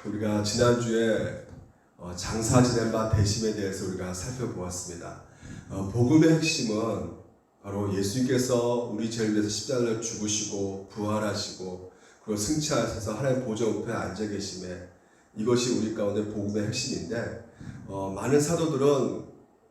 우리가 지난주에 장사 지낸 바 대심에 대해서 우리가 살펴보았습니다. 복음의 핵심은 바로 예수님께서 우리 죄를 위해서 십자가를 죽으시고 부활하시고 그리고 승천하셔서 하나님 보좌 우편에 앉아 계심에, 이것이 우리 가운데 복음의 핵심인데, 많은 사도들은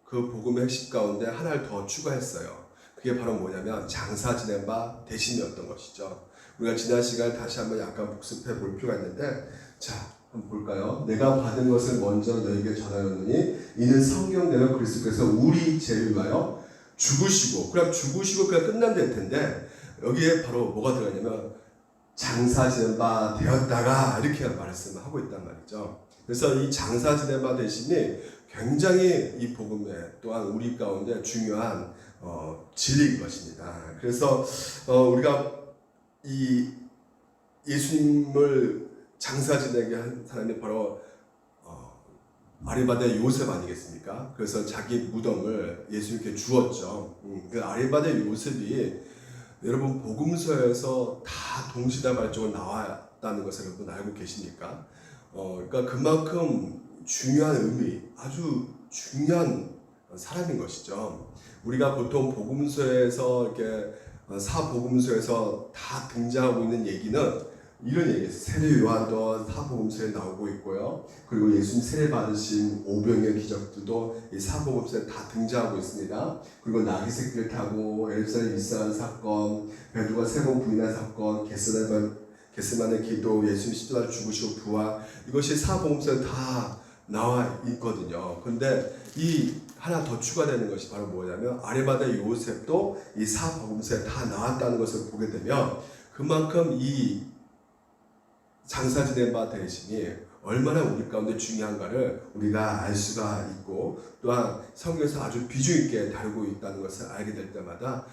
그 복음의 핵심 가운데 하나를 더 추가했어요. 그게 바로 뭐냐면 장사 지낸 바 대심이었던 것이죠. 우리가 지난 시간에 다시 한번 약간 복습해 볼 필요가 있는데, 자, 한번 볼까요? 내가 받은 것을 먼저 너에게 전하였느니 이는 성경대로 그리스도께서 우리 죄를 위하여 죽으시고, 그럼 죽으시고 그냥 끝난 될 텐데, 여기에 바로 뭐가 들어가냐면 장사 지낸 바 되었다가 이렇게 말씀을 하고 있단 말이죠. 그래서 이 장사 지낸 바 되심이 굉장히 이 복음에 또한 우리 가운데 중요한 진리인 것입니다. 그래서 우리가 이 예수님을 장사 지내게 한 사람이 바로 아리마대 요셉 아니겠습니까? 그래서 자기 무덤을 예수님께 주었죠. 그 아리마대 요셉이 여러분 복음서에서 다 동시다발적으로 나왔다는 것을 여러분 알고 계십니까? 그러니까 그만큼 중요한 의미, 아주 중요한 사람인 것이죠. 우리가 보통 복음서에서 이렇게 사복음서에서 다 등장하고 있는 얘기는 이런 얘기예요. 세례 요한도 사복음서에 나오고 있고요. 그리고 예수님 세례 받으신 오병이어 기적들도 이 사복음서에 다 등장하고 있습니다. 그리고 나귀 새끼를 타고 예루살렘 입성한 사건, 베드로가 세 번 부인한 사건, 겟세마네 기도, 예수님 십자가를 죽으시고 부활, 이것이 사복음서에 다 나와 있거든요. 근데 이 하나 더 추가되는 것이 바로 뭐냐면 아리마대 요셉도 이 사복음서에 다 나왔다는 것을 보게 되면, 그만큼 이 장사 지낸 바 대심이 얼마나 우리 가운데 중요한가를 우리가 알 수가 있고, 또한 성경에서 아주 비중 있게 다루고 있다는 것을 알게 될 때마다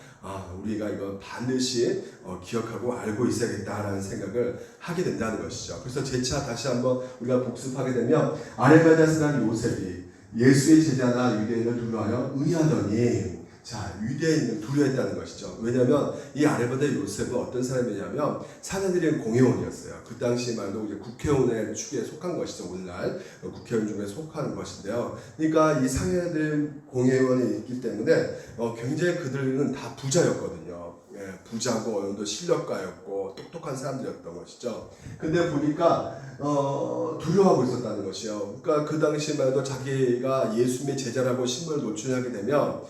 우리가 이거 반드시 기억하고 알고 있어야겠다라는 생각을 하게 된다는 것이죠. 그래서 재차 다시 한번 우리가 복습하게 되면, 아리마대 사람 요셉이 예수의 제자나 유대인을 두려워하여 의하더니, 자, 유대인을 두려워했다는 것이죠. 왜냐하면 이 아리마대 요셉은 어떤 사람이냐면 사내들의 공회원이었어요. 그 당시 말로 이제 국회의원의 축에 속한 것이죠. 오늘날 국회의원 중에 속하는 것인데요. 그러니까 이 사내들 공회원이 있기 때문에 굉장히 그들은 다 부자였거든요. 부자고 어느 정도 실력가였고 똑똑한 사람들이었던 것이죠. 근데 보니까 두려워하고 있었다는 것이요. 그러니까 그 당시만 해도 자기가 예수님의 제자라고 신분을 노출하게 되면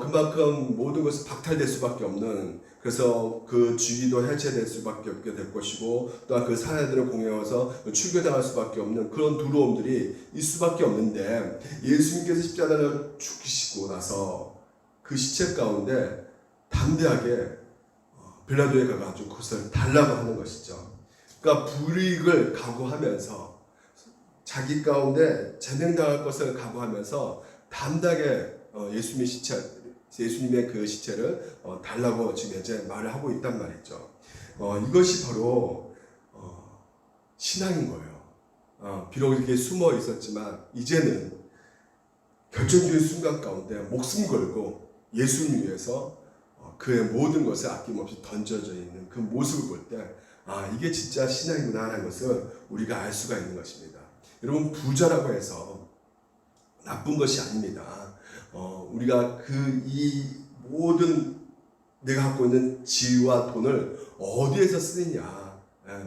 그만큼 모든 것이 박탈될 수밖에 없는, 그래서 그 주기도 해체될 수밖에 없게 될 것이고, 또한 그 사내들을 공회해서 출교당할 수밖에 없는 그런 두려움들이 있을 수밖에 없는데, 예수님께서 십자가를 죽이시고 나서 그 시체 가운데 담대하게 빌라도에 가가지고 그것을 달라고 하는 것이죠. 그러니까 불이익을 각오하면서 자기 가운데 제명당할 것을 각오하면서 담대하게 예수님의 그 시체를 달라고 지금 이제 말을 하고 있단 말이죠. 이것이 바로 신앙인 거예요. 비록 이렇게 숨어 있었지만 이제는 결정적인 순간 가운데 목숨 걸고 예수님 위해서 그의 모든 것을 아낌없이 던져져 있는 그 모습을 볼 때, 이게 진짜 신앙이구나 하는 것을 우리가 알 수가 있는 것입니다. 여러분, 부자라고 해서 나쁜 것이 아닙니다. 우리가 이 모든 내가 갖고 있는 지위와 돈을 어디에서 쓰느냐,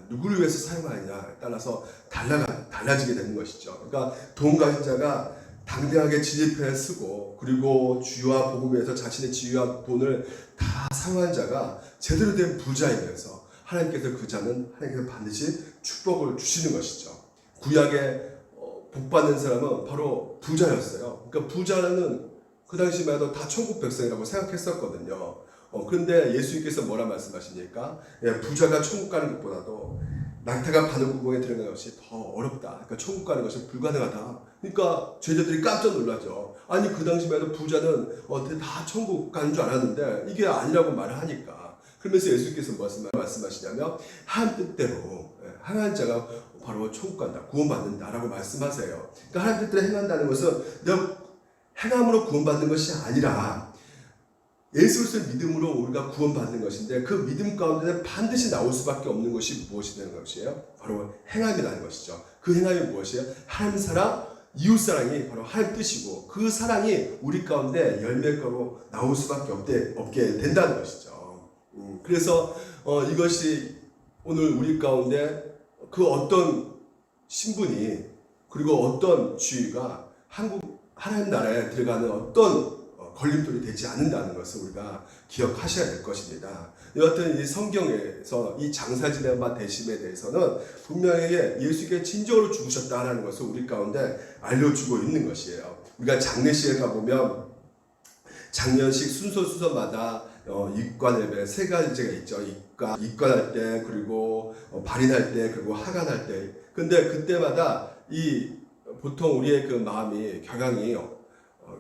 누구를 위해서 사용하느냐에 따라서 달라지게 되는 것이죠. 그러니까 돈 가진 자가 당당하게 진리편에 쓰고, 그리고 주와 복음을 위해서 자신의 지위와 돈을 다 사용한 자가 제대로 된 부자이면서 하나님께서 하나님께서 반드시 축복을 주시는 것이죠. 구약에 복받는 사람은 바로 부자였어요. 그러니까 부자는 그 당시만 해도 다 천국 백성이라고 생각했었거든요. 그런데 예수님께서 뭐라 말씀하십니까? 부자가 천국 가는 것보다도 낙타가 바늘구멍에 들어가는 것이 더 어렵다. 그러니까 천국 가는 것이 불가능하다. 그러니까 제자들이 깜짝 놀라죠. 아니, 그 당시만 해도 부자는 다 천국 가는 줄 알았는데 이게 아니라고 말을 하니까. 그러면서 예수님께서 무슨 말씀하시냐면, 하나님 뜻대로 행한 자가 바로 천국 간다, 구원받는다라고 말씀하세요. 그러니까 하나님 뜻대로 행한다는 것은 내가 행함으로 구원받는 것이 아니라 예수 그리스도의 믿음으로 우리가 구원받는 것인데 그 믿음 가운데는 반드시 나올 수밖에 없는 것이 무엇이 되는 것이에요? 바로 행함이라는 것이죠. 그 행함이 무엇이에요? 하나님 사랑, 이웃 사랑이 바로 하나님 뜻이고 그 사랑이 우리 가운데 열매가로 나올 수밖에 없게 된다는 것이죠. 그래서 이것이 오늘 우리 가운데 그 어떤 신분이 그리고 어떤 지위가 하나님 나라에 들어가는 어떤 걸림돌이 되지 않는다는 것을 우리가 기억하셔야 될 것입니다. 여하튼 이 성경에서 이 장사 지낸 바 되심에 대해서는 분명히 예수께 진정으로 죽으셨다는 것을 우리 가운데 알려주고 있는 것이에요. 우리가 장례식에 가보면 장례식 순서마다 입관 예배 세 가지가 있죠. 입관할 때, 그리고 발인할 때, 그리고 하관할 때. 근데 그때마다 보통 우리의 그 마음이 경향이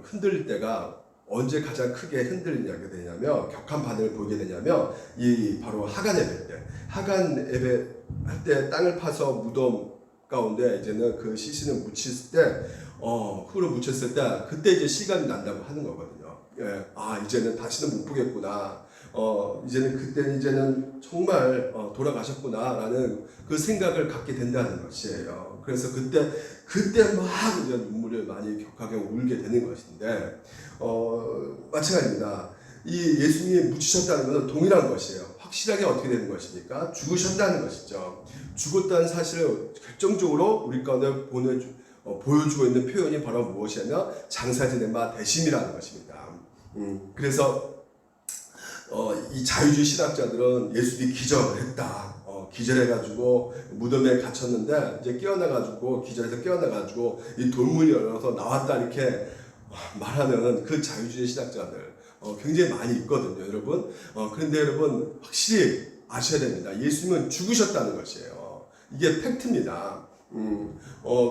흔들릴 때가 언제 가장 크게 흔들리게 되냐면, 격한 반응을 보이게 되냐면, 바로 하관 예배 때. 하관 예배 할 때 땅을 파서 무덤 가운데 이제는 그 시신을 묻혔을 때, 흙으로 묻혔을 때, 그때 이제 시간이 난다고 하는 거거든요. 예, 이제는 다시는 못 보겠구나. 이제는 정말 돌아가셨구나라는 그 생각을 갖게 된다는 것이에요. 그래서 그때 막 이제 눈물을 많이 격하게 울게 되는 것인데, 마찬가지입니다. 이 예수님이 묻히셨다는 것은 동일한 것이에요. 확실하게 어떻게 되는 것입니까? 죽으셨다는 것이죠. 죽었다는 사실을 결정적으로 우리 가운데 보여주고 있는 표현이 바로 무엇이냐면 장사 지낸 바 되심이라는 것입니다. 그래서 이 자유주의 신학자들은 예수님이 기절을 했다. 기절해가지고 무덤에 갇혔는데 이제 깨어나가지고 기절해서 깨어나가지고 이 돌문이 열려서 나왔다 이렇게 말하는 그 자유주의 신학자들 굉장히 많이 있거든요, 여러분. 그런데 여러분 확실히 아셔야 됩니다. 예수님은 죽으셨다는 것이에요. 이게 팩트입니다.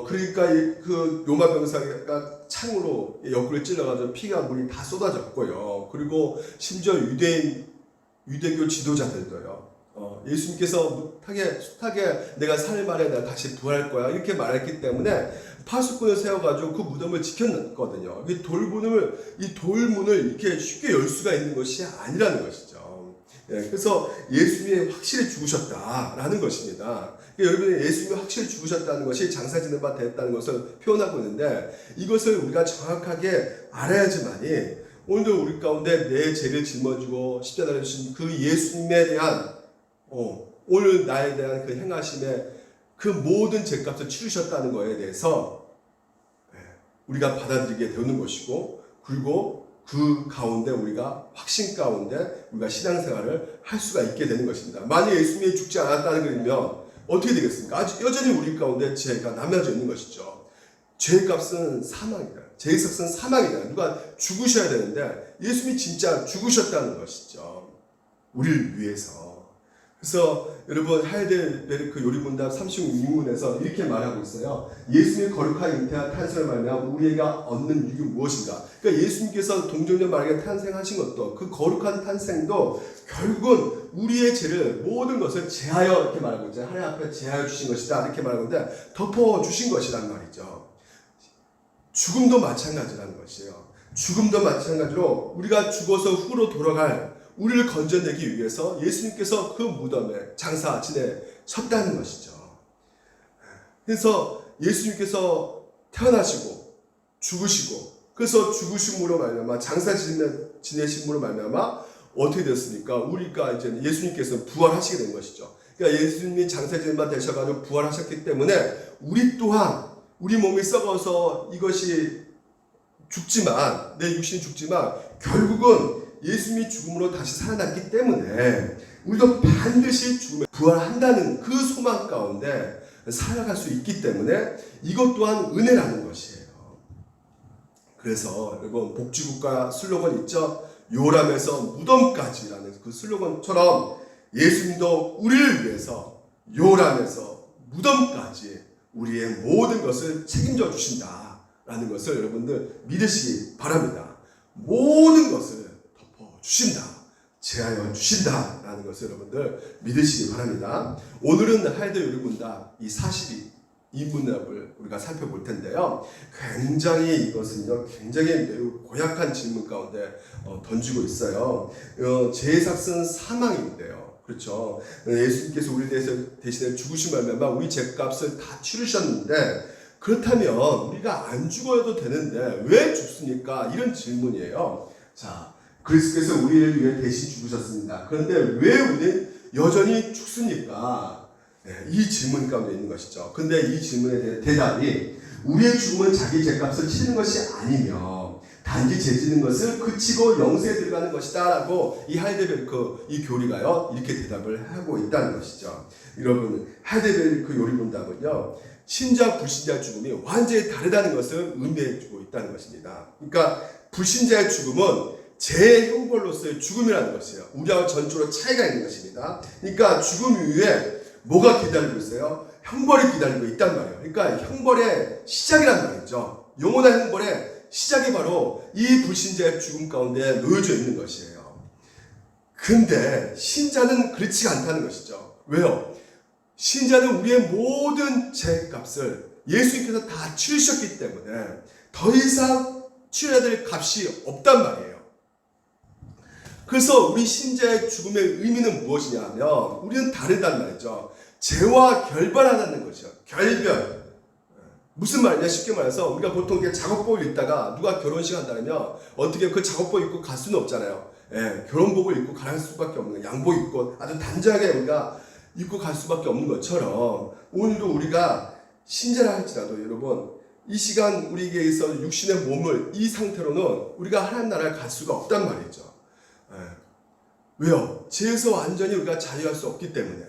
그러니까 그 로마 병사가 창으로 옆구리를 찔러가지고 피가 물이 다 쏟아졌고요. 그리고 심지어 유대교 지도자들도요. 예수님께서 숱하게 내가 살 말에 내가 다시 부활할 거야 이렇게 말했기 때문에 파수꾼을 세워가지고 그 무덤을 지켰거든요. 이 돌문을 이렇게 쉽게 열 수가 있는 것이 아니라는 것이죠. 예, 그래서 예수님이 확실히 죽으셨다라는 것입니다. 그러니까 여러분이 예수님이 확실히 죽으셨다는 것이 장사 지낸 바 됐다는 것을 표현하고 있는데 이것을 우리가 정확하게 알아야지만이 오늘도 우리 가운데 내 죄를 짊어지고 십자가에 주신 그 예수님에 대한 오늘 나에 대한 그 행하심에 그 모든 죄값을 치르셨다는 것에 대해서 우리가 받아들이게 되는 것이고 그리고 그 가운데 우리가 확신 가운데 우리가 신앙생활을 할 수가 있게 되는 것입니다. 만약 예수님이 죽지 않았다는 것이면 어떻게 되겠습니까? 아직 여전히 우리 가운데 죄가 남아져 있는 것이죠. 죄값은 사망이다. 죄의 삭은 사망이다. 누가 죽으셔야 되는데 예수님이 진짜 죽으셨다는 것이죠. 우리를 위해서. 그래서 여러분 하이델베르크 요리문답 36문에서 이렇게 말하고 있어요. 예수님의 거룩한 잉태와 탄생을 말하면 우리가 얻는 유익이 무엇인가? 그러니까 예수님께서 동정녀 마리아가 탄생하신 것도 그 거룩한 탄생도 결국은 우리의 죄를 모든 것을 제하여 이렇게 말하고 있잖아요. 하나님 앞에 제하여 주신 것이다 이렇게 말하고 있는데 덮어 주신 것이란 말이죠. 죽음도 마찬가지라는 것이에요. 죽음도 마찬가지로 우리가 죽어서 흙으로 돌아갈 우리를 건져내기 위해서 예수님께서 그 무덤에 장사 지내셨다는 것이죠. 그래서 예수님께서 태어나시고 죽으시고 그래서 죽으심으로 말미암아 장사 지내심으로 말미암아 어떻게 됐습니까? 우리가 이제 예수님께서 부활하시게 된 것이죠. 그러니까 예수님이 장사 지낸 바 되셔가지고 부활하셨기 때문에 우리 또한 우리 몸이 썩어서 이것이 죽지만 내 육신이 죽지만 결국은 예수님이 죽음으로 다시 살아났기 때문에 우리도 반드시 죽음에 부활한다는 그 소망 가운데 살아갈 수 있기 때문에 이것 또한 은혜라는 것이에요. 그래서 여러분 복지국가 슬로건 있죠? 요람에서 무덤까지라는 그 슬로건처럼 예수님도 우리를 위해서 요람에서 무덤까지 우리의 모든 것을 책임져 주신다라는 것을 여러분들 믿으시기 바랍니다. 모든 것을 주신다, 제하여 주신다라는 것을 여러분들 믿으시기 바랍니다. 오늘은 하이델베르크 요리문답 이 문답을 우리가 살펴볼 텐데요. 굉장히 이것은요, 굉장히 매우 고약한 질문 가운데 던지고 있어요. 죄삭은 사망인데요. 그렇죠. 예수님께서 우리 대신에 죽으신 말미암아 우리 죄값을 다 치르셨는데, 그렇다면 우리가 안 죽어도 되는데 왜 죽습니까? 이런 질문이에요. 자, 그리스도께서 우리를 위해 대신 죽으셨습니다. 그런데 왜 우리는 여전히 죽습니까? 네, 이 질문 가운데 있는 것이죠. 근데 이 질문에 대한 대답이, 우리의 죽음은 자기 죄값을 치르는 것이 아니며 단지 죄지는 것을 그치고 영생에 들어가는 것이다 라고 이 하이델베르크 이 교리가요 이렇게 대답을 하고 있다는 것이죠. 여러분, 하이델베르크 요리문답은요, 신자 불신자의 죽음이 완전히 다르다는 것을 의미해주고 있다는 것입니다. 그러니까 불신자의 죽음은 제 형벌로서의 죽음이라는 것이에요. 우리와 전적으로 차이가 있는 것입니다. 그러니까 죽음 이후에 뭐가 기다리고 있어요? 형벌이 기다리고 있단 말이에요. 그러니까 형벌의 시작이란 말이죠. 영원한 형벌의 시작이 바로 이 불신자의 죽음 가운데 놓여져 있는 것이에요. 근데 신자는 그렇지 않다는 것이죠. 왜요? 신자는 우리의 모든 죄값을 예수님께서 다 치르셨기 때문에 더 이상 치러야 될 값이 없단 말이에요. 그래서 우리 신자의 죽음의 의미는 무엇이냐 하면, 우리는 다르단 말이죠. 죄와 결별하다는 것이죠. 결별. 무슨 말이냐, 쉽게 말해서 우리가 보통 이렇게 작업복을 입다가 누가 결혼식 한다면 어떻게 그 작업복 입고 갈 수는 없잖아요. 예, 결혼복을 입고 갈 수밖에 없는 거예요. 양복 입고 아주 단정하게 우리가 입고 갈 수밖에 없는 것처럼, 오늘도 우리가 신자라 할지라도 여러분, 이 시간 우리에게 있어 육신의 몸을 이 상태로는 우리가 하나님 나라에 갈 수가 없단 말이죠. 예. 왜요? 죄에서 완전히 우리가 자유할 수 없기 때문에.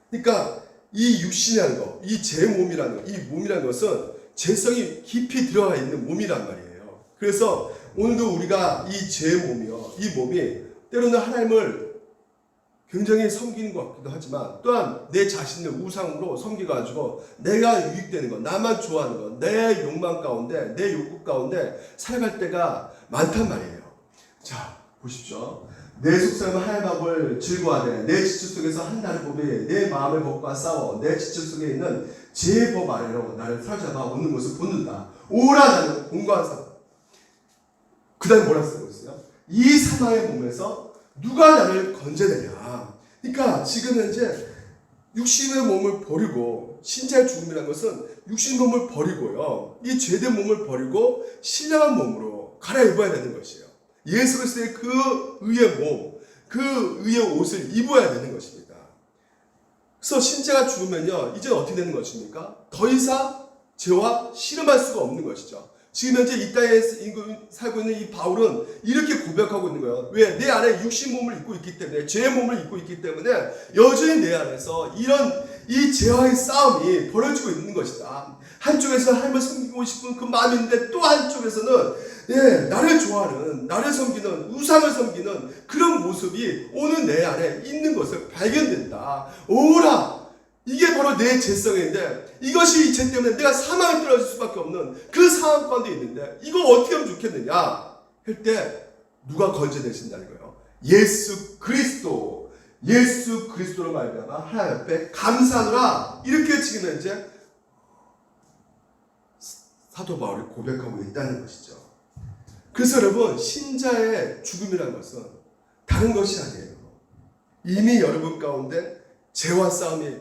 그러니까 이 육신이라는 것, 이 제 몸이라는 것, 이 몸이라는 것은 죄성이 깊이 들어가 있는 몸이란 말이에요. 그래서 오늘도 우리가 이 제 몸이요, 이 몸이 때로는 하나님을 굉장히 섬기는 것 같기도 하지만, 또한 내 자신을 우상으로 섬겨가지고 내가 유익되는 것, 나만 좋아하는 것, 내 욕망 가운데, 내 욕구 가운데 살아갈 때가 많단 말이에요. 자, 보십시오. 내 속사람은 하나님을 즐거워하되 내 지체 속에서 한나를 보며 내 마음의 법과 싸워 내 지체 속에 있는 제 법 아래로 나를 사로잡아 오는 것을 본다. 오라 나는 공고한 사람. 그 다음에 뭐라 쓰고 있어요? 이 사망의 몸에서 누가 나를 건져내냐. 그러니까 지금 현재 육신의 몸을 버리고, 신자의 죽음이라는 것은 육신 몸을 버리고요, 이 죄된 몸을 버리고 신령한 몸으로 갈아입어야 되는 것이에요. 예수 그리스도의 그 의의 몸, 그 의의 옷을 입어야 되는 것입니다. 그래서 신자가 죽으면요, 이제 어떻게 되는 것입니까? 더 이상 죄와 씨름할 수가 없는 것이죠. 지금 현재 이 땅에 살고 있는 이 바울은 이렇게 고백하고 있는 거예요. 왜? 내 안에 육신 몸을 입고 있기 때문에, 죄의 몸을 입고 있기 때문에 여전히 내 안에서 이런 이 죄와의 싸움이 벌어지고 있는 것이다. 한쪽에서 하나님을 섬기고 싶은 그 마음인데, 또 한쪽에서는 나를 좋아하는, 나를 섬기는, 우상을 섬기는 그런 모습이 오늘 내 안에 있는 것을 발견된다. 오라! 이게 바로 내 죄성인데, 이것이 이 죄 때문에 내가 사망에 떨어질 수밖에 없는 그 상황 가운데 있는데, 이거 어떻게 하면 좋겠느냐 할 때 누가 건져내신다는 거예요? 예수 그리스도. 예수 그리스도로 말미암아 하나님 앞에 감사하노라. 이렇게 지금 현재 사도 바울이 고백하고 있다는 것이죠. 그래서 여러분, 신자의 죽음이라는 것은 다른 것이 아니에요. 이미 여러분 가운데 죄와 싸움이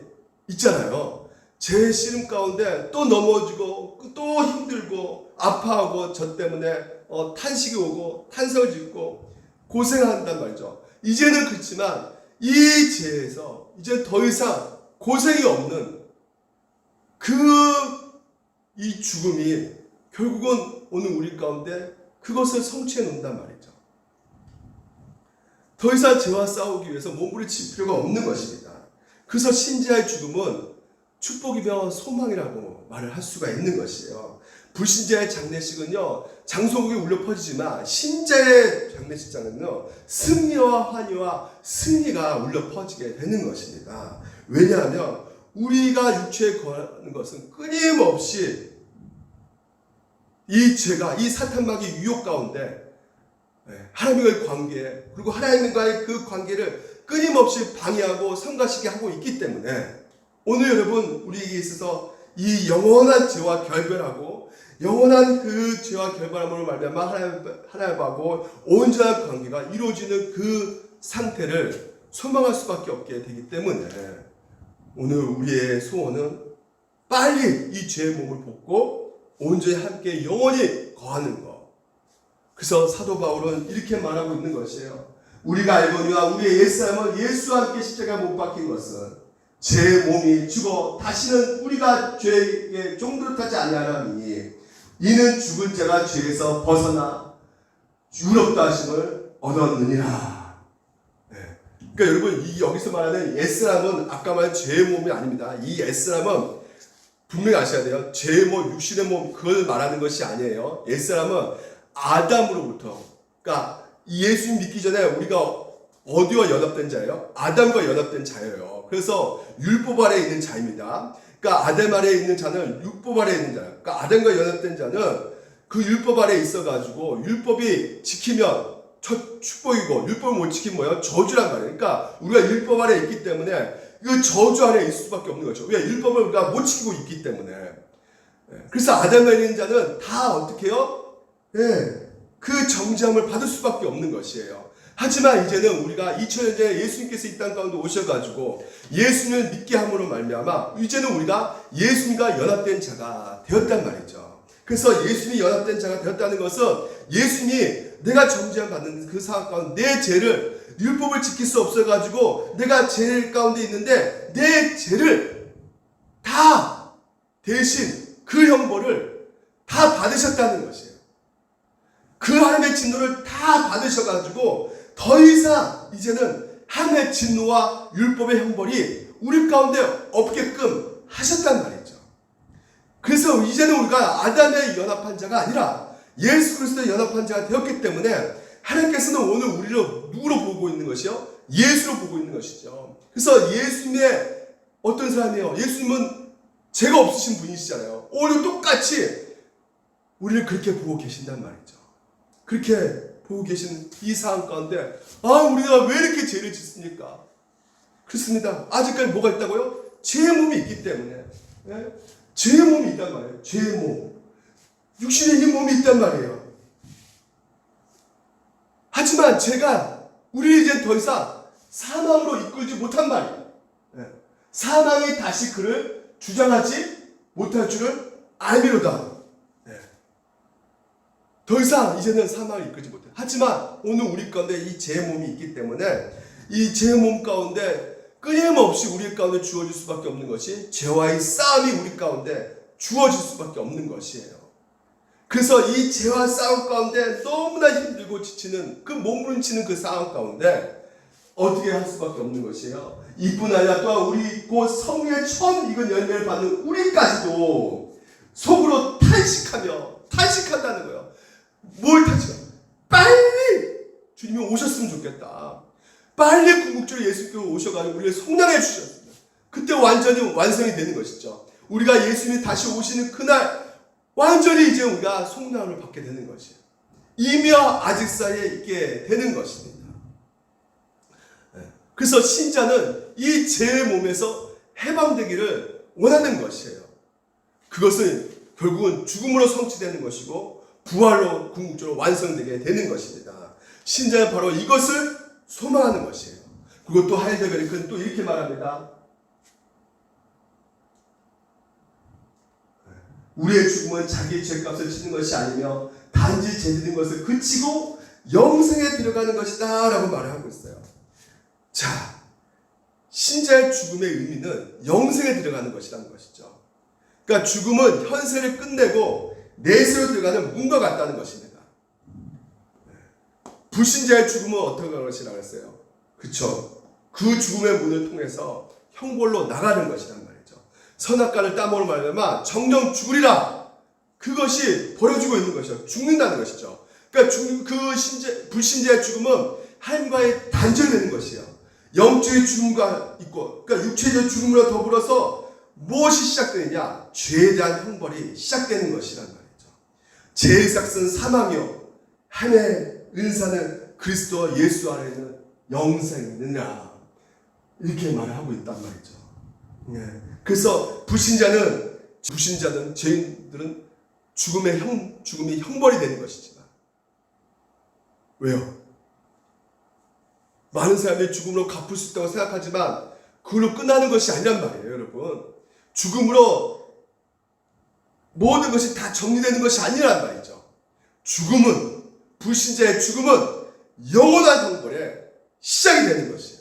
있잖아요. 죄의 씨름 가운데 또 넘어지고 또 힘들고 아파하고, 저 때문에 탄식이 오고 탄성을 짓고 고생한단 말이죠. 이제는 그렇지만 이 죄에서 이제 더 이상 고생이 없는 이 죽음이 결국은 오늘 우리 가운데 그것을 성취해 놓는단 말이죠. 더 이상 죄와 싸우기 위해서 몸부림칠 필요가 없는 것입니다. 그래서 신자의 죽음은 축복이며 소망이라고 말을 할 수가 있는 것이에요. 불신자의 장례식은요, 장소국이 울려 퍼지지만 신자의 장례식장은요, 승리와 환희와 승리가 울려 퍼지게 되는 것입니다. 왜냐하면 우리가 육체에 거하는 것은 끊임없이 이 죄가, 이 사탄마귀 유혹 가운데 하나님과의 관계, 그리고 하나님과의 그 관계를 끊임없이 방해하고 성가시게 하고 있기 때문에 오늘 여러분, 우리에게 있어서 이 영원한 죄와 결별하고 영원한 그 죄와 결별함으로 말미암아 하나님하고 온전한 관계가 이루어지는 그 상태를 소망할 수밖에 없게 되기 때문에 오늘 우리의 소원은 빨리 이 죄의 몸을 벗고 온전히 함께 영원히 거하는 것. 그래서 사도 바울은 이렇게 말하고 있는 것이에요. 우리가 알거니와 우리의 옛사람은 예수와 함께 십자가에 못 박힌 것은 제 몸이 죽어 다시는 우리가 죄에게 종노릇하지 아니하나니 이는 죽은 자가 죄에서 벗어나 유럽다 하심을 얻었느니라. 네. 그러니까 여러분 이 여기서 말하는 옛사람은 아까 말한 죄의 몸이 아닙니다. 이 옛사람은 분명히 아셔야 돼요. 죄의 몸, 육신의 몸 그걸 말하는 것이 아니에요. 옛사람은 아담으로부터, 그러니까 예수님 믿기 전에 우리가 어디와 연합된 자예요? 아담과 연합된 자예요. 그래서 율법 아래에 있는 자입니다. 그러니까 아담 아래에 있는 자는 율법 아래에 있는 자예요. 그러니까 아담과 연합된 자는 그 율법 아래에 있어가지고 율법이 지키면 첫 축복이고 율법을 못 지키면 뭐예요? 저주란 말이에요. 그러니까 우리가 율법 아래에 있기 때문에 그 저주 아래에 있을 수밖에 없는 거죠. 왜? 율법을 우리가 못 지키고 있기 때문에. 그래서 아담 아래에 있는 자는 다 어떻게 해요? 그 정죄함을 받을 수밖에 없는 것이에요. 하지만 이제는 우리가 2000년 전에 예수님께서 이 땅 가운데 오셔가지고 예수님을 믿게 함으로 말미암아 이제는 우리가 예수님과 연합된 자가 되었단 말이죠. 그래서 예수님이 연합된 자가 되었다는 것은 예수님이 내가 정죄함 받는 그 상황 가운데 내 죄를 율법을 지킬 수 없어가지고 내가 죄 가운데 있는데 내 죄를 다 대신 그 형벌을 다 받으셨다는 것이에요. 그 하나님의 진노를 다 받으셔가지고 더 이상 이제는 하나님의 진노와 율법의 형벌이 우리 가운데 없게끔 하셨단 말이죠. 그래서 이제는 우리가 아담에 연합한 자가 아니라 예수 그리스도에 연합한 자가 되었기 때문에 하나님께서는 오늘 우리를 누구로 보고 있는 것이요? 예수로 보고 있는 것이죠. 그래서 예수님의 어떤 사람이에요? 예수님은 죄가 없으신 분이시잖아요. 오늘 똑같이 우리를 그렇게 보고 계신단 말이죠. 그렇게 보고 계신 이 상황 가운데 우리가 왜 이렇게 죄를 짓습니까? 그렇습니다. 아직까지 뭐가 있다고요? 죄의 몸이 있기 때문에. 죄의 몸이 있단 말이에요. 죄의 몸. 육신의 이 몸이 있단 말이에요. 하지만 죄가 우리를 이제 더 이상 사망으로 이끌지 못한 말이에요. 사망이 다시 그를 주장하지 못할 줄을 알미로다. 더 이상 이제는 사망을 이끌지 못해. 하지만 오늘 우리 가운데 이 죄의 몸이 있기 때문에 이 죄의 몸 가운데 끊임없이 우리 가운데 주어질 수밖에 없는 것이 죄와의 싸움이 우리 가운데 주어질 수밖에 없는 것이에요. 그래서 이 죄와 싸움 가운데 너무나 힘들고 지치는 그 몸부림치는 그 상황 가운데 어떻게 할 수밖에 없는 것이에요. 이뿐 아니라 또한 우리 곧 성령의 처음 익은 열매를 받는 우리까지도 속으로 탄식한다는 거예요. 뭘 탄식해? 빨리 주님이 오셨으면 좋겠다. 빨리 궁극적으로 예수님께서 오셔가지고 우리를 성량해 주셨습니다. 그때 완전히 완성이 되는 것이죠. 우리가 예수님이 다시 오시는 그날 완전히 이제 우리가 성량을 받게 되는 것이에요. 이미와 아직 사이에 있게 되는 것입니다. 그래서 신자는 이 죄의 몸에서 해방되기를 원하는 것이에요. 그것은 결국은 죽음으로 성취되는 것이고 부활로 궁극적으로 완성되게 되는 것입니다. 신자는 바로 이것을 소망하는 것이에요. 그리고 또 하이델베르크는 또 이렇게 말합니다. 우리의 죽음은 자기의 죄값을 치는 것이 아니며 단지 죄짓는 것을 그치고 영생에 들어가는 것이다 라고 말을 하고 있어요. 자, 신자의 죽음의 의미는 영생에 들어가는 것이라는 것이죠. 그러니까 죽음은 현세를 끝내고 내세로 들어가는 문과 같다는 것입니다. 불신자의 죽음은 어떤 것이라고 했어요? 그쵸? 그 죽음의 문을 통해서 형벌로 나가는 것이란 말이죠. 선악과를 따먹으로 말하면 정령 죽으리라. 그것이 벌어지고 있는 것이죠. 죽는다는 것이죠. 그러니까 불신자의 죽음은 하나님과의 단절되는 것이에요. 영적인 죽음과 있고, 그러니까 육체적 죽음으로 더불어서 무엇이 시작되느냐? 죄에 대한 형벌이 시작되는 것이란 말이죠. 죄의 삭은 사망이요 하나님의 은사는 그리스도 예수 안에는 영생이느냐 이렇게 말을 하고 있단 말이죠. 그래서 불신자는 불신자는, 죄인들은 죽음의 형벌이 되는 것이지만, 왜요? 많은 사람이 죽음으로 갚을 수 있다고 생각하지만 그걸로 끝나는 것이 아니란 말이에요, 여러분. 죽음으로 모든 것이 다 정리되는 것이 아니란 말이죠. 죽음은, 불신자의 죽음은 영원한 형벌의 시작이 되는 것이에요.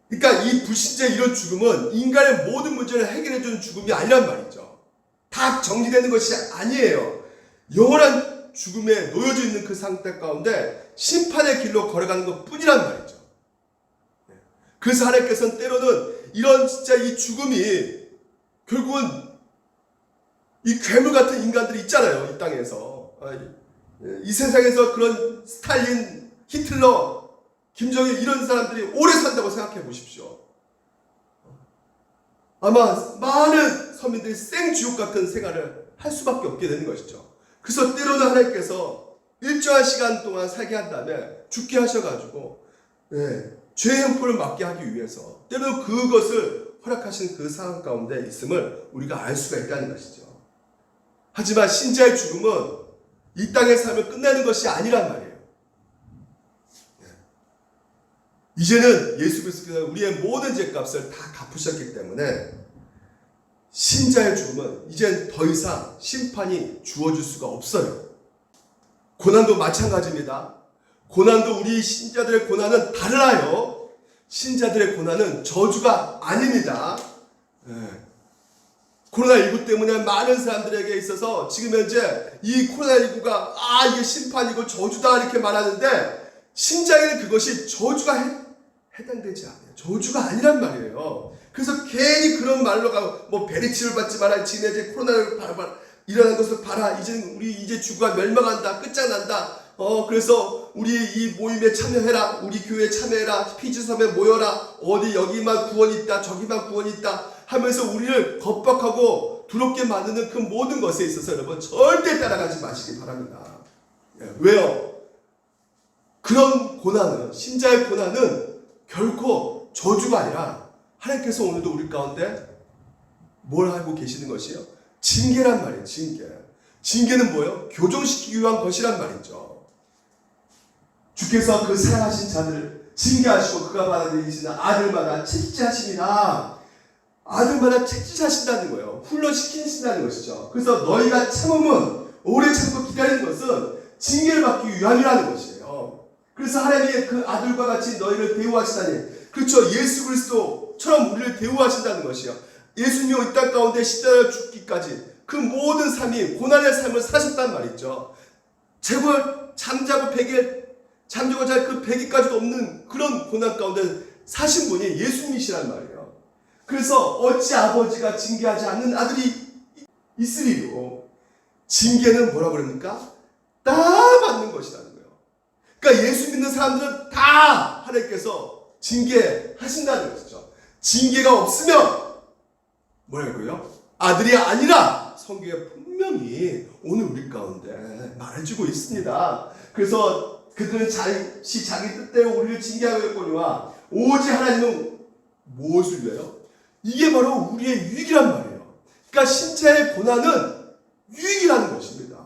그러니까 이 불신자의 이런 죽음은 인간의 모든 문제를 해결해 주는 죽음이 아니란 말이죠. 다 정리되는 것이 아니에요. 영원한 죽음에 놓여져 있는 그 상태 가운데 심판의 길로 걸어가는 것 뿐이란 말이죠. 그래서 하나님께서는 때로는 이런 진짜 이 죽음이 결국은 이 괴물 같은 인간들이 있잖아요. 이 땅에서. 이 세상에서 그런 스탈린, 히틀러, 김정일 이런 사람들이 오래 산다고 생각해 보십시오. 아마 많은 서민들이 생지옥 같은 생활을 할 수밖에 없게 되는 것이죠. 그래서 때로는 하나님께서 일정한 시간 동안 살게 한 다음에 죽게 하셔가지고 죄의 형벌을 막게 하기 위해서 때로는 그것을 허락하신 그 상황 가운데 있음을 우리가 알 수가 있다는 것이죠. 하지만 신자의 죽음은 이 땅의 삶을 끝내는 것이 아니란 말이에요. 이제는 예수 그리스도께서 우리의 모든 죄값을 다 갚으셨기 때문에 신자의 죽음은 이젠 더 이상 심판이 주어질 수가 없어요. 고난도 마찬가지입니다. 고난도 우리 신자들의 고난은 달라요. 신자들의 고난은 저주가 아닙니다. 코로나19 때문에 많은 사람들에게 있어서 지금 현재 이 코로나19가 이게 심판이고 저주다 이렇게 말하는데 신자에게는 그것이 저주가 해당되지 않아요. 저주가 아니란 말이에요. 그래서 괜히 그런 말로 가고 뭐 베리치를 받지 마라. 지금 이제 코로나를 일어난 것을 봐라. 우리 이제 주가 멸망한다. 끝장난다. 그래서 우리 이 모임에 참여해라. 우리 교회에 참여해라. 피지섬에 모여라. 어디 여기만 구원이 있다. 저기만 구원이 있다. 하면서 우리를 겁박하고 두렵게 만드는 그 모든 것에 있어서 여러분 절대 따라가지 마시기 바랍니다. 왜요? 그런 고난은, 신자의 고난은 결코 저주가 아니라 하나님께서 오늘도 우리 가운데 뭘 하고 계시는 것이에요? 징계란 말이에요. 징계는 뭐예요? 교정시키기 위한 것이란 말이죠. 주께서 그 사랑하신 자들을 징계하시고 그가 받아들이시는 아들마다 책지하십니다. 아들마다 책지하신다는 거예요. 훈련시키신다는 것이죠. 그래서 너희가 참음은, 오래 참고 기다리는 것은 징계를 받기 위함이라는 것이에요. 그래서 하나님의 그 아들과 같이 너희를 대우하시다니, 그렇죠. 예수 그리스도처럼 우리를 대우하신다는 것이요. 예수님이 이 땅 가운데 십자가에 죽기까지 그 모든 삶이 고난의 삶을 사셨단 말이죠. 재벌 잠자고 잘 그 100일까지도 없는 그런 고난 가운데 사신 분이 예수님이시란 말이에요. 그래서 어찌 아버지가 징계하지 않는 아들이 있으리요. 징계는 뭐라고 그럽니까? 다 받는 것이라는 거예요. 그러니까 예수 믿는 사람들은 다 하나님께서 징계하신다는 것이죠. 징계가 없으면 뭐라고요? 아들이 아니라 성경에 분명히 오늘 우리 가운데 말해주고 있습니다. 그래서 그들은 자기 뜻대로 우리를 징계하겠거니와 오직 하나님은 무엇을 위하여? 이게 바로 우리의 유익이란 말이에요. 그러니까 신자의 고난은 유익이라는 것입니다.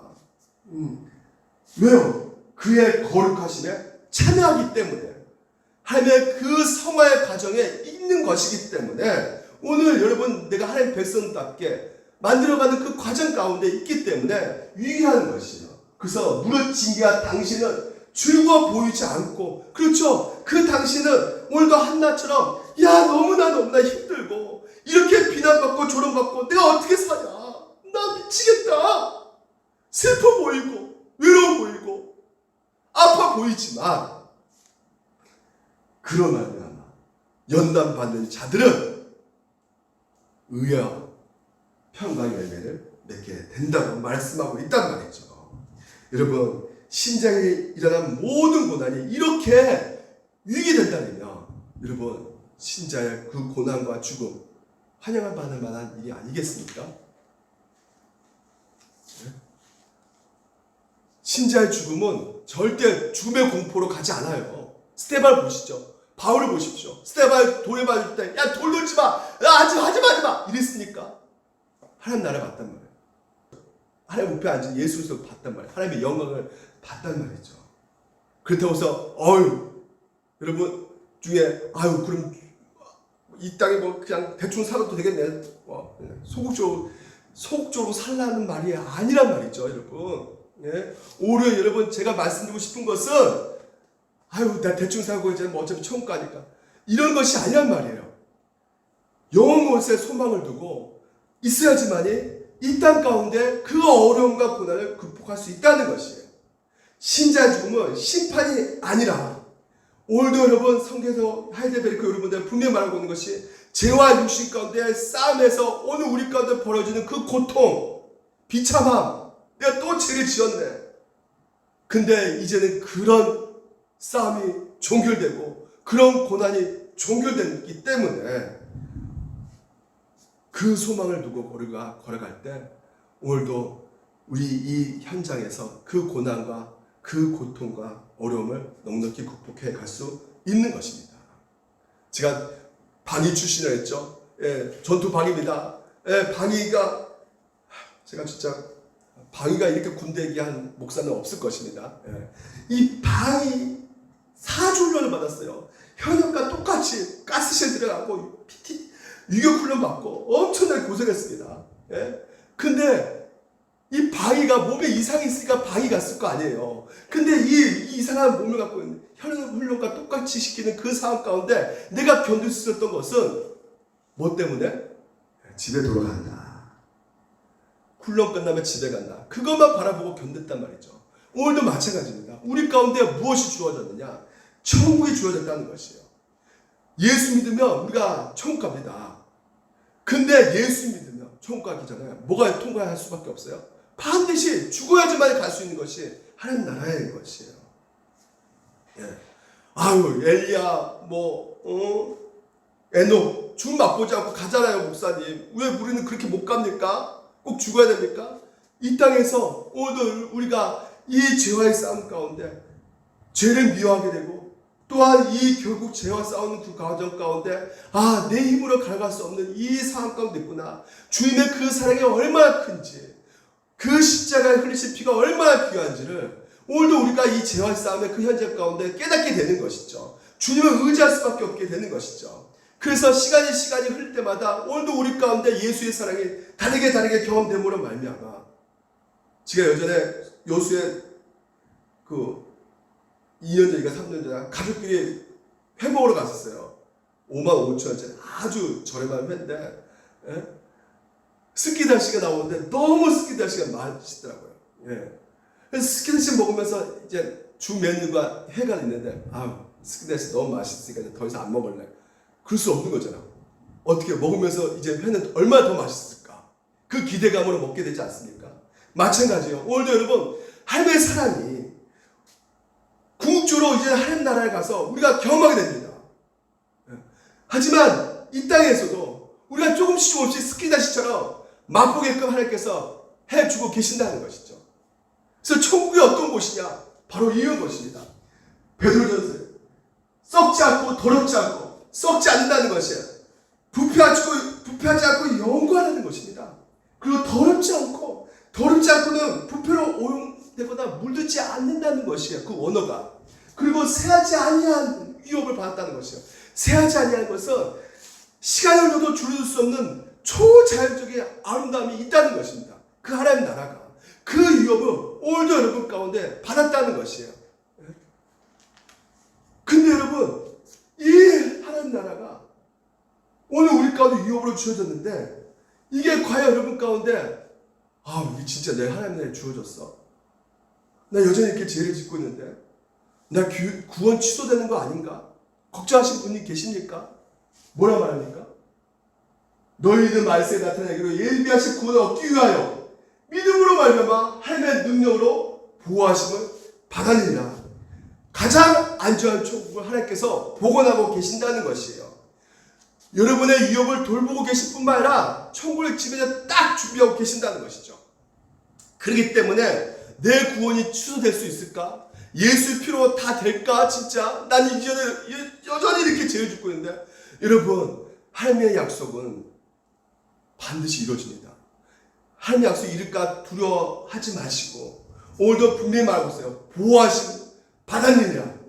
왜요? 그의 거룩하심에 참여하기 때문에, 하나님의 그 성화의 과정에 있는 것이기 때문에 오늘 여러분 내가 하나님 백성답게 만들어가는 그 과정 가운데 있기 때문에 유익이라는 것이에요. 그래서 무릇 징계한 당신은 즐거워 보이지 않고, 그렇죠. 그 당신은 오늘도 한나처럼 너무나 힘들고 이렇게 비난받고 조롱받고 내가 어떻게 사냐, 나 미치겠다, 슬퍼 보이고 외로워 보이고 아파 보이지만 그러나 연단받는 자들은 의와 평강의 열매를 맺게 된다고 말씀하고 있단 말이죠. 여러분, 신장에 일어난 모든 고난이 이렇게 유익이 된다면 여러분, 신자의 그 고난과 죽음 환영을 받을 만한 일이 아니겠습니까? 신자의 죽음은 절대 죽음의 공포로 가지 않아요. 스데반 보시죠. 바울을 보십시오. 스데반을 돌에 맞을 때 야 돌 돌지 마. 야 하지 마. 이랬습니까? 하나님 나라 봤단 말이에요. 하나님 우편에 앉은 예수 그리스도 봤단 말이에요. 하나님의 영광을 봤단 말이죠. 그렇다고 해서 여러분 중에 그럼 이 땅에 뭐 그냥 대충 살아도 되겠네. 소극적으로 살라는 말이 아니란 말이죠, 여러분. 예? 오히려 여러분 제가 말씀드리고 싶은 것은 나 대충 살고 이제 뭐 어차피 천국 가니까 이런 것이 아니란 말이에요. 영원 곳에 소망을 두고 있어야지만이 이 땅 가운데 그 어려움과 고난을 극복할 수 있다는 것이에요. 신자 죽음은 심판이 아니라 오늘도 여러분 성경에서 하이델베르크 여러분들 분명히 말하고 있는 것이 죄와 육신 가운데 싸움에서 오늘 우리 가운데 벌어지는 그 고통, 비참함, 내가 또 죄를 지었네. 근데 이제는 그런 싸움이 종결되고 그런 고난이 종결되기 때문에 그 소망을 두고 걸어갈 때 오늘도 우리 이 현장에서 그 고난과 그 고통과 어려움을 넉넉히 극복해 갈 수 있는 것입니다. 제가 방위 출신을 했죠. 전투 방위입니다. 방위가 제가 진짜 방위가 이렇게 군대 얘기한 목사는 없을 것입니다. 이 방위 4주년을 받았어요. 현역과 똑같이 가스실 들어가고 PT 유격 훈련 받고 엄청나게 고생했습니다. 근데 이 방위가 몸에 이상이 있으니까 방위 갔을 거 아니에요. 근데 이 이상한 몸을 갖고 있는 현역 훈련과 똑같이 시키는 그 상황 가운데 내가 견딜 수 있었던 것은 뭐 때문에? 집에 돌아간다. 훈련 끝나면 집에 간다. 그것만 바라보고 견뎠단 말이죠. 오늘도 마찬가지입니다. 우리 가운데 무엇이 주어졌느냐? 천국이 주어졌다는 것이에요. 예수 믿으면 우리가 천국 갑니다. 근데 예수 믿으면 천국 가기 전에 뭐가 통과할 수밖에 없어요? 반드시 죽어야지만 갈 수 있는 것이 하나님 나라의 것이에요. 엘리야 에녹 죽음 맛보지 않고 가잖아요, 목사님. 왜 우리는 그렇게 못 갑니까? 꼭 죽어야 됩니까? 이 땅에서 오늘도 우리가 이 죄와의 싸움 가운데 죄를 미워하게 되고 또한 이 결국 죄와 싸우는 그 과정 가운데 내 힘으로 갈아갈 수 없는 이 상황 가운데 있구나. 주님의 그 사랑이 얼마나 큰지 그 십자가에 흘리신 피가 얼마나 귀한지를 오늘도 우리가 이 죄와 싸움의 그 현장 가운데 깨닫게 되는 것이죠. 주님을 의지할 수밖에 없게 되는 것이죠. 그래서 시간이 흐를 때마다 오늘도 우리 가운데 예수의 사랑이 다르게 경험됨으로 말미암아 제가 예전에 여수에 2년 전인가 3년 전에 가족끼리 회 먹으러 갔었어요. 55,000원짜리 아주 저렴한 회인데 스키다시가 나오는데 너무 스키다시가 맛있더라고요. 그래서 스키다시 먹으면서 이제 주 메뉴가 회가 있는데 스키다시 너무 맛있으니까 더 이상 안 먹을래. 그럴 수 없는 거잖아. 어떻게 먹으면서 이제 회는 얼마나 더 맛있을까? 그 기대감으로 먹게 되지 않습니까? 마찬가지예요. 오늘도 여러분 하나님의 사랑이 궁극적으로 이제 하나님 나라에 가서 우리가 경험하게 됩니다. 하지만 이 땅에서도 우리가 조금씩 스키다시처럼 맛보게끔 하나님께서 해주고 계신다는 것이죠. 그래서 천국이 어떤 곳이냐? 바로 이런 것입니다. 베드로전서 썩지 않고 더럽지 않고 썩지 않는다는 것이에요. 부패하지 않고 영구하다는 것입니다. 그리고 더럽지 않고는 부패로 오용되거나 물들지 않는다는 것이에요. 그 원어가. 그리고 새하지 아니한 위협을 받았다는 것이에요. 새하지 아니한 것은 시간을 넣어도 줄여줄 수 없는 초자연적인 아름다움이 있다는 것입니다. 그 하나님 나라가 그 위협을 오늘도 여러분 가운데 받았다는 것이에요. 근데 여러분 이 하나님 나라가 오늘 우리 가운데 위협으로 주어졌는데 이게 과연 여러분 가운데 이게 진짜 내 하나님 나라에 주어졌어? 나 여전히 이렇게 죄를 짓고 있는데 나 구원 취소되는 거 아닌가? 걱정하신 분이 계십니까? 뭐라 말합니까? 너희는 말세에 나타나기로 예비하신 구원을 얻기 위하여 믿음으로 말미암아 하나님의 능력으로 보호하심을 받았느니라. 가장 안전한 천국을 하나님께서 복원하고 계신다는 것이에요. 여러분의 위협을 돌보고 계실 뿐만 아니라 천국을 집에 딱 준비하고 계신다는 것이죠. 그렇기 때문에 내 구원이 취소될 수 있을까? 예수 피로 다 될까 진짜? 난 이전에 여전히 이렇게 죄를 짓고 있는데 여러분 하나님의 약속은 반드시 이루어집니다. 하나님의 약속이 이룰까 두려워하지 마시고 오늘도 분명히 말하고 있어요. 보호하심 받았느냐?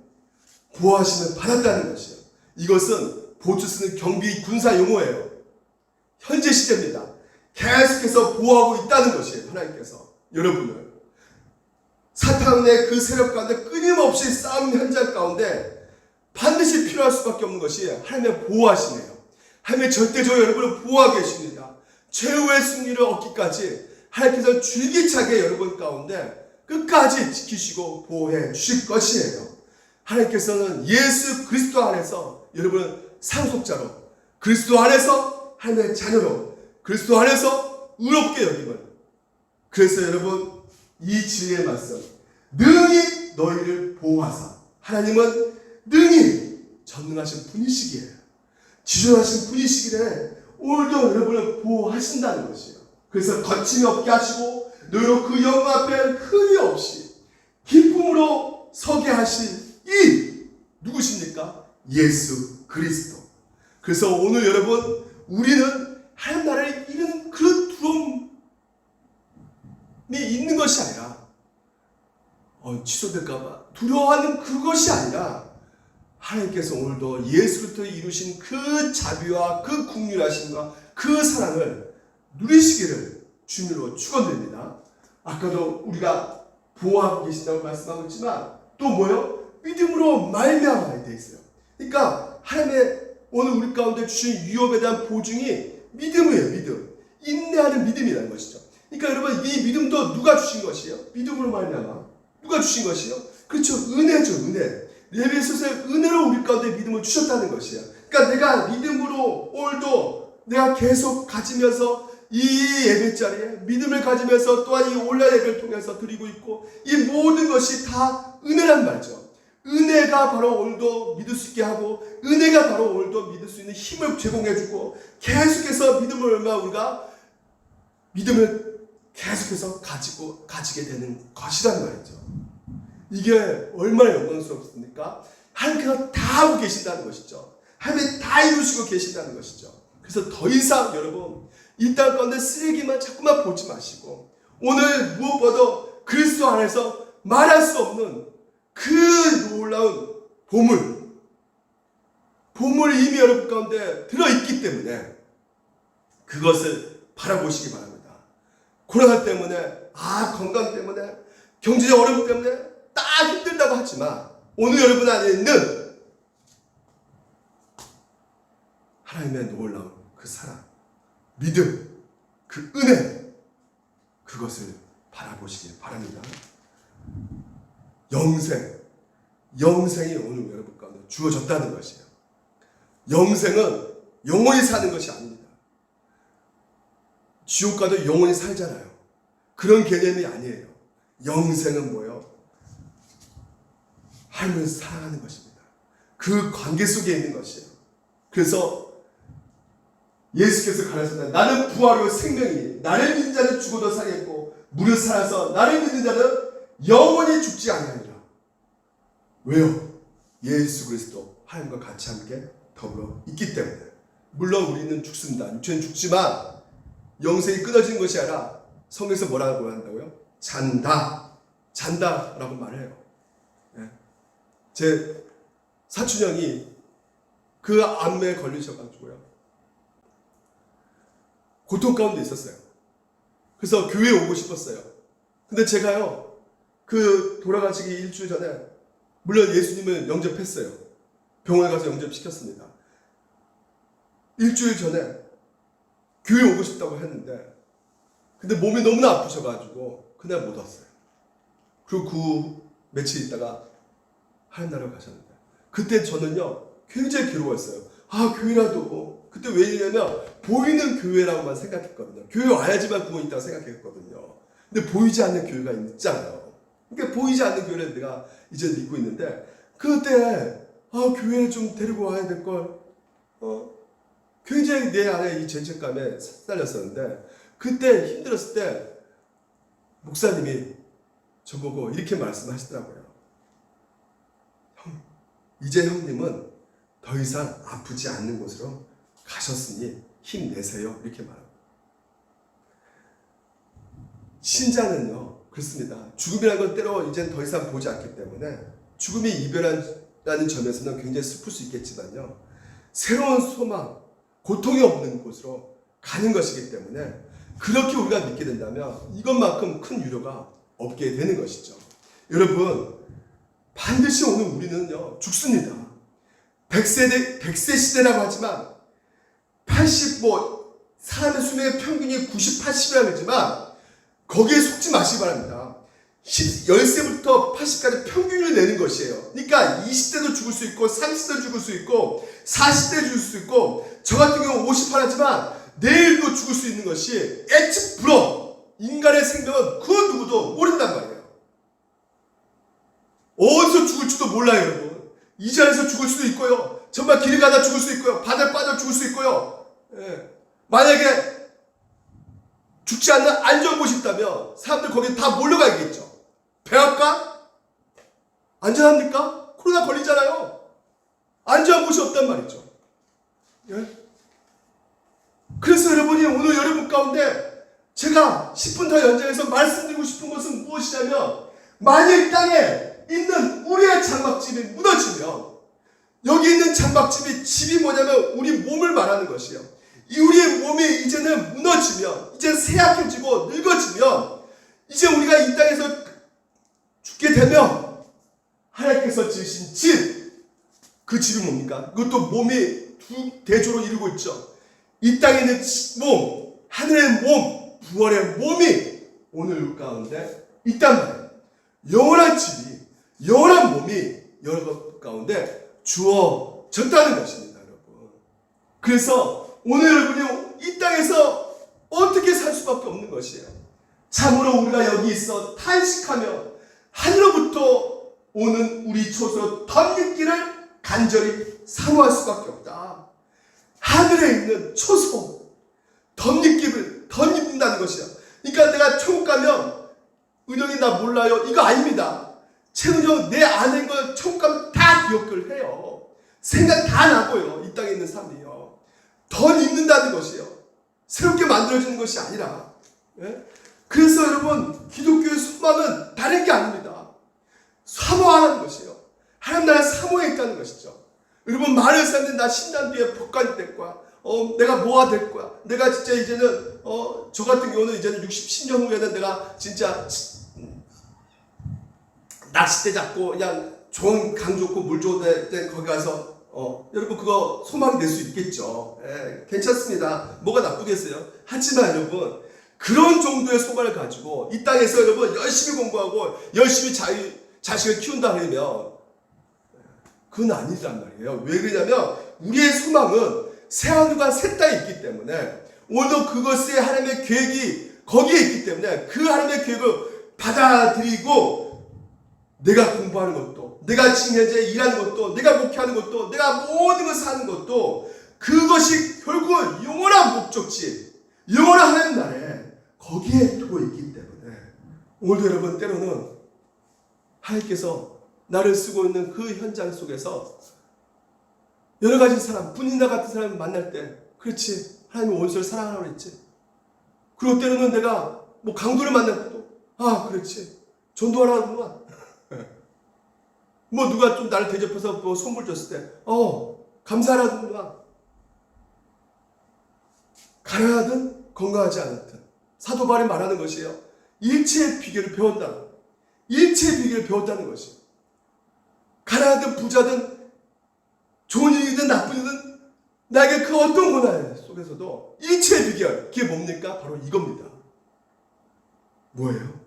보호하심을 받았다는 것이에요. 이것은 보트 쓰는 경비 군사 용어예요. 현재 시대입니다. 계속해서 보호하고 있다는 것이에요. 하나님께서 여러분을 사탄의 그 세력 가운데 끊임없이 싸움 현장 가운데 반드시 필요할 수밖에 없는 것이 하나님의 보호하심이에요. 하나님의 절대적으로 여러분을 보호하고 계십니다. 최후의 승리를 얻기까지 하나님께서 줄기차게 여러분 가운데 끝까지 지키시고 보호해 주실 것이에요. 하나님께서는 예수 그리스도 안에서 여러분을 상속자로, 그리스도 안에서 하나님의 자녀로, 그리스도 안에서 의롭게 여김을. 그래서 여러분 이 진리의 말씀, 능히 너희를 보호하사. 하나님은 능히 전능하신 분이시기에, 지존하신 분이시기에 오늘도 여러분을 보호하신다는 것이에요. 그래서 거침이 없게 하시고 너희로 그 영광 앞에 흠이 없이 기쁨으로 서게 하실 이 누구십니까? 예수 그리스도. 그래서 오늘 여러분 우리는 하나님 나라를 잃은 그 두려움이 있는 것이 아니라 취소될까봐 두려워하는 그것이 아니라 하나님께서 오늘도 예수 그리스도를 이루신 그 자비와 그 긍휼하심과 그 사랑을 누리시기를 주님으로 축원드립니다. 아까도 우리가 보호하고 계신다고 말씀하고 있지만 또 뭐요? 믿음으로 말미암아야 돼 있어요. 그러니까 하나님의 오늘 우리 가운데 주신 유업에 대한 보증이 믿음이에요. 믿음. 인내하는 믿음이라는 것이죠. 그러니까 여러분 이 믿음도 누가 주신 것이에요? 믿음으로 말미암아. 누가 주신 것이요? 그렇죠. 은혜죠. 은혜. 예배소서의 은혜로 우리 가운데 믿음을 주셨다는 것이에요. 그러니까 내가 믿음으로 오늘도 내가 계속 가지면서 이 예배 자리에 믿음을 가지면서 또한 이 온라인 예배를 통해서 드리고 있고 이 모든 것이 다 은혜란 말이죠. 은혜가 바로 오늘도 믿을 수 있게 하고 은혜가 바로 오늘도 믿을 수 있는 힘을 제공해주고 계속해서 믿음을 얼마나 우리가 믿음을 계속해서 가지게 되는 것이란 말이죠. 이게 얼마나 영광스럽습니까? 하나님께서 다 하고 계신다는 것이죠. 하나님이 다 이루시고 계신다는 것이죠. 그래서 더 이상 여러분 이 땅 가운데 쓰레기만 자꾸만 보지 마시고 오늘 무엇보다 그리스도 안에서 말할 수 없는 그 놀라운 보물이 이미 여러분 가운데 들어있기 때문에 그것을 바라보시기 바랍니다. 코로나 때문에 건강 때문에 경제적 어려움 때문에 딱 힘들다고 하지만 오늘 여러분 안에 있는 하나님의 놀라운 그 사랑, 믿음, 그 은혜 그것을 바라보시길 바랍니다. 영생이 오늘 여러분 가운데 주어졌다는 것이에요. 영생은 영원히 사는 것이 아닙니다. 지옥 가도 영원히 살잖아요. 그런 개념이 아니에요. 영생은 뭐예요? 하나님을 사랑하는 것입니다. 그 관계 속에 있는 것이에요. 그래서 예수께서 가르쳤다. 나는 부활이요 생명이니 나를 믿는 자는 죽어도 살겠고 무릇 살아서 나를 믿는 자는 영원히 죽지 아니하리라. 왜요? 예수 그리스도 하나님과 같이 함께 더불어 있기 때문에. 물론 우리는 죽습니다. 육체는 죽지만 영생이 끊어지는 것이 아니라 성경에서 뭐라고 한다고요? 잔다라고 말해요. 제 사촌 형이 그 암에 걸리셔가지고요 고통 가운데 있었어요. 그래서 교회에 오고 싶었어요. 근데 제가요 그 돌아가시기 일주일 전에 물론 예수님을 영접했어요. 병원에 가서 영접시켰습니다. 일주일 전에 교회 오고 싶다고 했는데 근데 몸이 너무나 아프셔가지고 그날 못 왔어요. 그리고 그 며칠 있다가 하나님 나라로 가셨는데 그때 저는요 굉장히 괴로웠어요. 교회라도 그때 왜냐면 보이는 교회라고만 생각했거든요. 교회 와야지만 구원이 있다고 생각했거든요. 근데 보이지 않는 교회가 있잖아요. 그러니까 보이지 않는 교회를 내가 이제 믿고 있는데 그때 교회를 좀 데리고 와야 될걸 굉장히 내 안에 이 죄책감에 쌓였었는데 그때 힘들었을 때 목사님이 저보고 이렇게 말씀하시더라고요. 이제 형님은 더 이상 아프지 않는 곳으로 가셨으니 힘내세요. 이렇게 말합니다. 신자는요, 그렇습니다. 죽음이라는 건 때로 이젠 더 이상 보지 않기 때문에 죽음이 이별하는 점에서는 굉장히 슬플 수 있겠지만요, 새로운 소망, 고통이 없는 곳으로 가는 것이기 때문에 그렇게 우리가 믿게 된다면 이것만큼 큰 위로가 없게 되는 것이죠. 여러분, 반드시 오늘 우리는요, 죽습니다. 100세 시대라고 하지만 사람의 수명의 평균이 90, 80이라고 하지만 거기에 속지 마시기 바랍니다. 10세부터 80까지 평균을 내는 것이에요. 그러니까 20대도 죽을 수 있고 30대도 죽을 수 있고 40대 죽을 수 있고 저 같은 경우 58하지만 내일도 죽을 수 있는 것이 에치 불어. 인간의 생명은 그 누구도 모른단 말이에요. 어디서 죽을지도 몰라요, 여러분. 이 자리에서 죽을 수도 있고요. 정말 길을 가다 죽을 수 있고요. 바다에 빠져 죽을 수 있고요. 예. 만약에 죽지 않는 안전 곳이 있다면 사람들 거기에 다 몰려가야겠죠. 백악관? 안전합니까? 코로나 걸리잖아요. 안전한 곳이 없단 말이죠. 예? 그래서 여러분이 오늘 여러분 가운데 제가 10분 더 연장해서 말씀드리고 싶은 것은 무엇이냐면, 만일 땅에 있는 우리의 장막집이 무너지면, 여기 있는 장막집이 집이 뭐냐면 우리 몸을 말하는 것이에요. 이 우리의 몸이 이제는 무너지면, 이제 쇠약해지고 늙어지면, 이제 우리가 이 땅에서 죽게 되면 하나님께서 지으신 집, 그 집이 뭡니까? 그것도 몸이 두 대조로 이루고 있죠. 이 땅에 있는 몸, 하늘의 몸, 부활의 몸이 오늘 가운데 있단 말이에요. 영원한 집이, 영원한 몸이 여러분 가운데 주어졌다는 것입니다, 여러분. 그래서 오늘 여러분이 이 땅에서 어떻게 살 수밖에 없는 것이에요. 참으로 우리가 여기 있어 탄식하며 하늘로부터 오는 우리 초소 덧입기를 간절히 사모할 수밖에 없다. 하늘에 있는 초소 덧입기를 덧입는다는 것이야. 그러니까 내가 천국 가면 은영이 나 몰라요, 이거 아닙니다. 최은영 내 안에 있는 걸 천국 가면 다 기억을 해요. 생각 다 나고요. 이 땅에 있는 삶이요. 덧입는다는 것이에요. 새롭게 만들어지는 것이 아니라. 예? 그래서 여러분, 기독교의 소망은 다른 게 아닙니다. 사모하는 것이에요. 하나님 나라의 사모에 있다는 것이죠. 여러분, 많은 사람들이 나 10년 뒤에 법관이 될 거야. 내가 뭐가 될 거야. 내가 진짜 이제는 저 같은 경우는 이제는 10년 후에는 내가 진짜 낚싯대 잡고 그냥 좋은 강 좋고 물 좋은 데 거기 가서 여러분 그거 소망이 될 수 있겠죠. 예, 괜찮습니다. 뭐가 나쁘겠어요. 하지만 여러분, 그런 정도의 소망을 가지고 이 땅에서 여러분 열심히 공부하고 열심히 자식을 키운다 그러면 그건 아니란 말이에요. 왜 그러냐면 우리의 소망은 새하늘과 새 땅이 있기 때문에, 오늘도 그것에 하나님의 계획이 거기에 있기 때문에 그 하나님의 계획을 받아들이고, 내가 공부하는 것도, 내가 지금 현재 일하는 것도, 내가 목회하는 것도, 내가 모든 것을 하는 것도, 그것이 결국은 영원한 목적지, 영원한 하나님 나라에 거기에 두고 있기 때문에, 오늘도 여러분 때로는 하나님께서 나를 쓰고 있는 그 현장 속에서 여러 가지 사람, 분이나 같은 사람을 만날 때, 그렇지, 하나님이 원수를 사랑하라고 했지. 그리고 때로는 내가 뭐 강도를 만날 때도, 그렇지, 전도하라는구나. 뭐 누가 좀 나를 대접해서 뭐 선물 줬을 때, 감사하라는구나. 가난하든 건강하지 않았든 사도 바울이 말하는 것이에요. 일체의 비결을 배웠다. 일체의 비결을 배웠다는 것이. 가난하든 부자든 좋은 일이든 나쁜 일이든 나에게 그 어떤 고난 속에서도 일체의 비결, 그게 뭡니까? 바로 이겁니다. 뭐예요?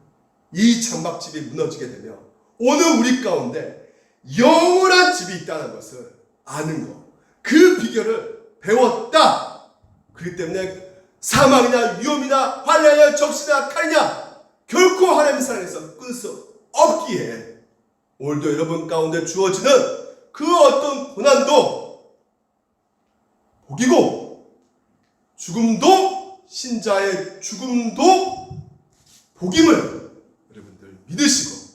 이 장막집이 무너지게 되면 오늘 우리 가운데 영원한 집이 있다는 것을 아는 것, 그 비결을 배웠다. 그렇기 때문에 사망이나 위험이나 환난이나 적시나 칼이냐 결코 하나님의 사랑에서 끊을 수 없기에, 오늘도 여러분 가운데 주어지는 그 어떤 고난도 복이고, 죽음도, 신자의 죽음도 복임을 여러분들 믿으시고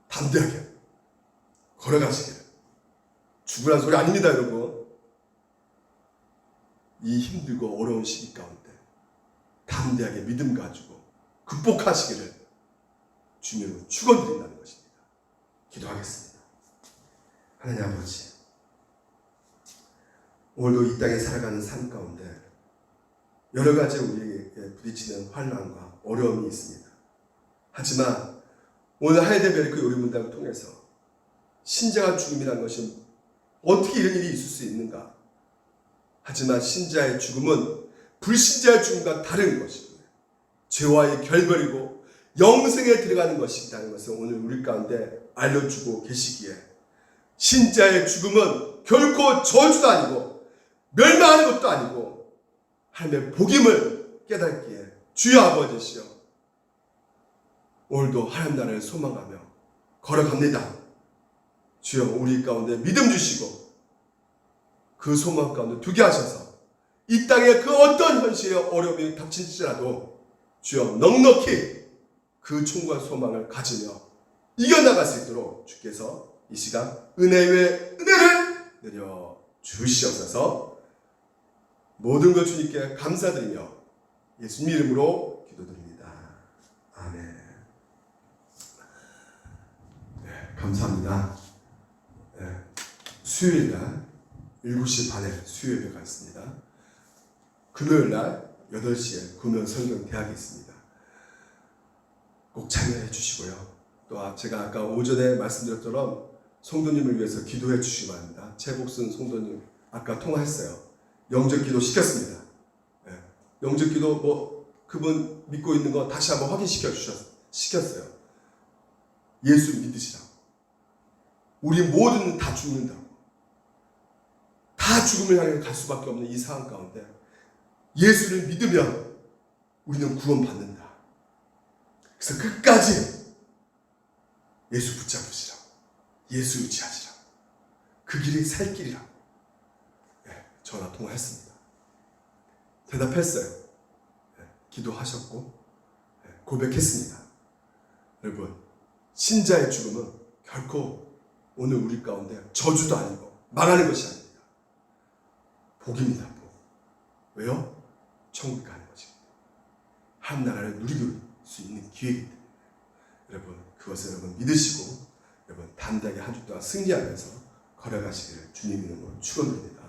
담대하게 걸어가시기를. 죽으란 소리 아닙니다, 여러분. 이 힘들고 어려운 시기 가운데 담대하게 믿음 가지고 극복하시기를 주님으로 축원드린다는 것입니다. 기도하겠습니다. 하나님 아버지, 오늘도 이 땅에 살아가는 삶 가운데 여러 가지 우리에게 부딪히는 환난과 어려움이 있습니다. 하지만 오늘 하이델베르크 요리문답을 통해서 신자가 죽음이라는 것이 어떻게 이런 일이 있을 수 있는가? 하지만 신자의 죽음은 불신자의 죽음과 다른 것이고 죄와의 결별이고 영생에 들어가는 것이라는 것을 오늘 우리 가운데 알려주고 계시기에 신자의 죽음은 결코 저주도 아니고 멸망하는 것도 아니고 하나님의 복임을 깨닫기에 주여 아버지시여 오늘도 하나님 나라를 소망하며 걸어갑니다. 주여 우리 가운데 믿음 주시고 그 소망 가운데 두게 하셔서 이 땅에 그 어떤 현실의 어려움이 닥칠지라도 주여 넉넉히 그 총과 소망을 가지며 이겨나갈 수 있도록 주께서 이 시간 은혜 위에 은혜를 내려 주시옵소서. 모든 것 주님께 감사드리며 예수님 이름으로 기도드립니다. 아멘. 네, 감사합니다. 네, 수요일날 7시 반에 수요예배가 있습니다. 금요일날 8시에 구면 성경 대학이 있습니다. 꼭 참여해 주시고요. 또 제가 아까 오전에 말씀드렸처럼 성도님을 위해서 기도해 주시기 바랍니다. 최복순 성도님 아까 통화했어요. 영적 기도 시켰습니다. 네. 영적 기도 그분 믿고 있는 거 다시 한번 시켰어요. 예수 믿으시라고. 우리 모두는 다 죽는다고. 다 죽음을 향해 갈 수밖에 없는 이 상황 가운데 예수를 믿으면 우리는 구원받는다. 그래서 끝까지 예수 붙잡으시라고. 예수 의지하시라고. 그 길이 살 길이라고. 네, 전화 통화했습니다. 대답했어요. 네, 기도하셨고 네, 고백했습니다. 여러분, 신자의 죽음은 결코 오늘 우리 가운데 저주도 아니고 말하는 것이 아닙니다. 복입니다. 복. 왜요? 천국 가는 것입니다. 한 나라를 누릴 수 있는 기회이기 때문에 여러분 그것을 여러분 믿으시고 여러분 담대하게 한 주 동안 승리하면서 걸어가시기를 주님 이름으로 축원드립니다.